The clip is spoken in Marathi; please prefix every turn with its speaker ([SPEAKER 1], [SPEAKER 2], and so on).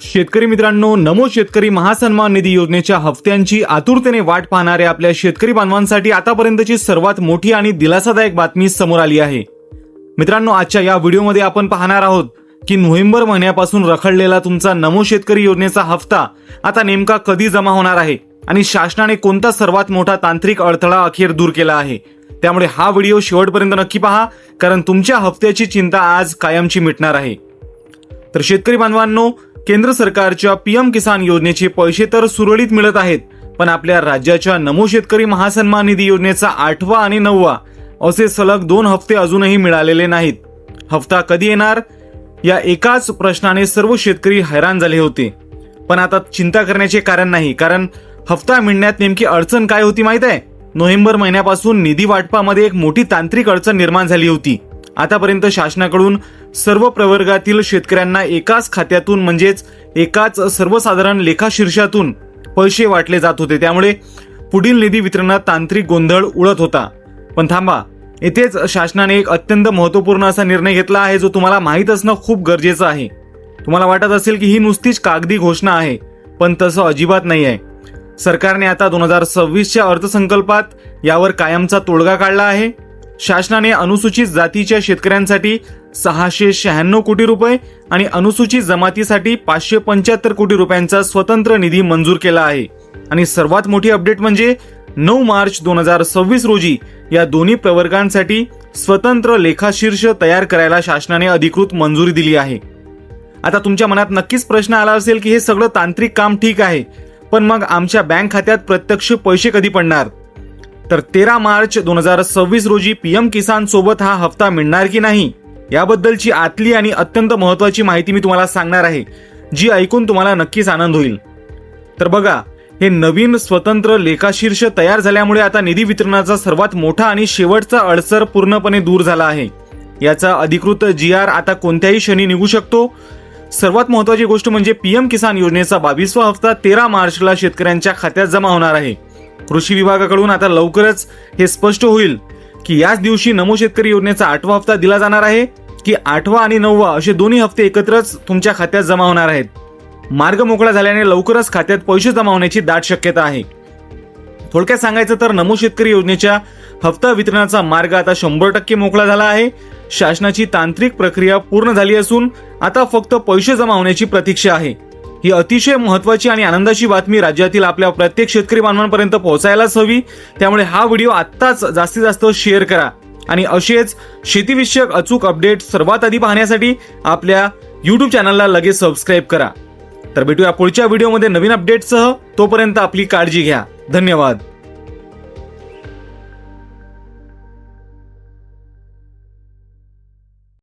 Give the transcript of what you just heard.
[SPEAKER 1] शेतकरी मित्रांनो, नमो शेतकरी महासन्मान निधी योजनेच्या हफ्त्यांची आतुरतेने वाट पाहणाऱ्या आपल्या शेतकरी बांधवांसाठी आतापर्यंतची सर्वात मोठी आणि दिलासादायक बातमी समोर आली आहे. मित्रांनो, आजच्या या व्हिडिओमध्ये आपण पाहणार आहोत की नोव्हेंबर महिन्यापासून रखडलेला तुमचा नमो शेतकरी योजनेचा हफ्ता आता नेमका कधी जमा होणार आहे आणि शासनाने कोणता सर्वात मोठा तांत्रिक अडथळा अखेर दूर केला आहे. त्यामुळे हा व्हिडिओ शेवटपर्यंत नक्की पहा, कारण तुमच्या हफ्त्याची चिंता आज कायमची मिटणार आहे. तर शेतकरी बांधवांनो, केंद्र सरकारच्या पीएम किसान योजनेचे पैसे तर सुरळीत मिळत आहेत, पण आपल्या राज्याच्या नमो शेतकरी महासन्मान निधी योजनेचा 8वा आणि 9वा असे सलग 2 हफ्ते अजूनही मिळालेले नाहीत. हफ्ता कधी येणार या एकाच प्रश्नाने सर्व शेतकरी हैराण झाले होते. पण आता चिंता करण्याचे कारण नाही, कारण हफ्ता मिळण्यात नेमकी अडचण काय होती माहित आहे? नोव्हेंबर महिन्यापासून निधी वाटपामध्ये एक मोठी तांत्रिक अडचण निर्माण झाली होती. आतापर्यंत शासनाकडून सर्व प्रवर्गातील शेतकऱ्यांना एकाच खात्यातून म्हणजेच एकाच सर्वसाधारण लेखाशीर्षातून पैसे वाटले जात होते. त्यामुळे पुढील निधी वितरणात तांत्रिक गोंधळ उडत होता. पण थांबा, येथेच शासनाने एक अत्यंत महत्त्वपूर्ण असा निर्णय घेतला आहे, जो तुम्हाला माहीत असणं खूप गरजेचं आहे. तुम्हाला वाटत असेल की ही नुसतीच कागदी घोषणा आहे, पण तसं अजिबात नाही आहे. सरकारने आता 2026च्या अर्थसंकल्पात यावर कायमचा तोडगा काढला आहे. शासनाने अनुसूचित जातीच्या शेतकऱ्यांसाठी 696 कोटी रुपये आणि अनुसूचित जमातीसाठी 575 कोटी रुपयांचा स्वतंत्र निधी मंजूर केला आहे. आणि सर्वात मोठी अपडेट म्हणजे 9 मार्च 2026 रोजी या दोन्ही प्रवर्गांसाठी स्वतंत्र लेखाशीर्ष तयार करायला शासनाने अधिकृत मंजुरी दिली आहे. आता तुमच्या मनात नक्कीच प्रश्न आला असेल की हे सगळं तांत्रिक काम ठीक आहे, पण मग आमच्या बँक खात्यात प्रत्यक्ष पैसे कधी पडणार? तर 13 मार्च 2026 रोजी पीएम किसान सोबत हा हफ्ता मिळणार की नाही याबद्दलची आतली आणि अत्यंत महत्त्वाची माहिती मी तुम्हाला सांगणार आहे, जी ऐकून तुम्हाला नक्कीच आनंद होईल. तर बघा, हे नवीन स्वतंत्र लेखाशीर्ष तयार झाल्यामुळे आता निधी वितरणाचा सर्वात मोठा आणि शेवटचा अडसर पूर्णपणे दूर झाला आहे. याचा अधिकृत GR आता कोणत्याही क्षणी निघू शकतो. सर्वात महत्त्वाची गोष्ट म्हणजे पीएम किसान योजनेचा 22वा हफ्ता 13 मार्चला शेतकऱ्यांच्या खात्यात जमा होणार आहे. कृषी विभागाकडून आता लवकरच हे स्पष्ट होईल की याच दिवशी नमो शेतकरी योजनेचा 8वा हफ्ता दिला जाणार आहे की 8वा आणि 9वा असे दोन्ही हफ्ते एकत्रच तुमच्या खात्यात जमा होणार आहेत. मार्ग मोकळा झाल्याने लवकरच खात्यात पैसे जमा होण्याची दाट शक्यता आहे. थोडक्यात सांगायचं तर नमो शेतकरी योजनेच्या हफ्ता वितरणाचा मार्ग आता 100% मोकळा झाला आहे. शासनाची तांत्रिक प्रक्रिया पूर्ण झाली असून आता फक्त पैसे जमा होण्याची प्रतीक्षा आहे. ही अतिशय महत्त्वाची आणि आनंदाची बातमी राज्यातील आपल्या प्रत्येक शेतकरी बांधवांपर्यंत पोहोचायलाच हवी. त्यामुळे हा व्हिडिओ आत्ताच जास्तीत जास्त शेअर करा आणि असेच शेतीविषयक अचूक अपडेट सर्वात आधी पाहण्यासाठी आपल्या YouTube चॅनलला लगेच सबस्क्राईब करा. तर भेटूया पुढच्या व्हिडिओमध्ये नवीन अपडेटसह. तोपर्यंत आपली काळजी घ्या. धन्यवाद.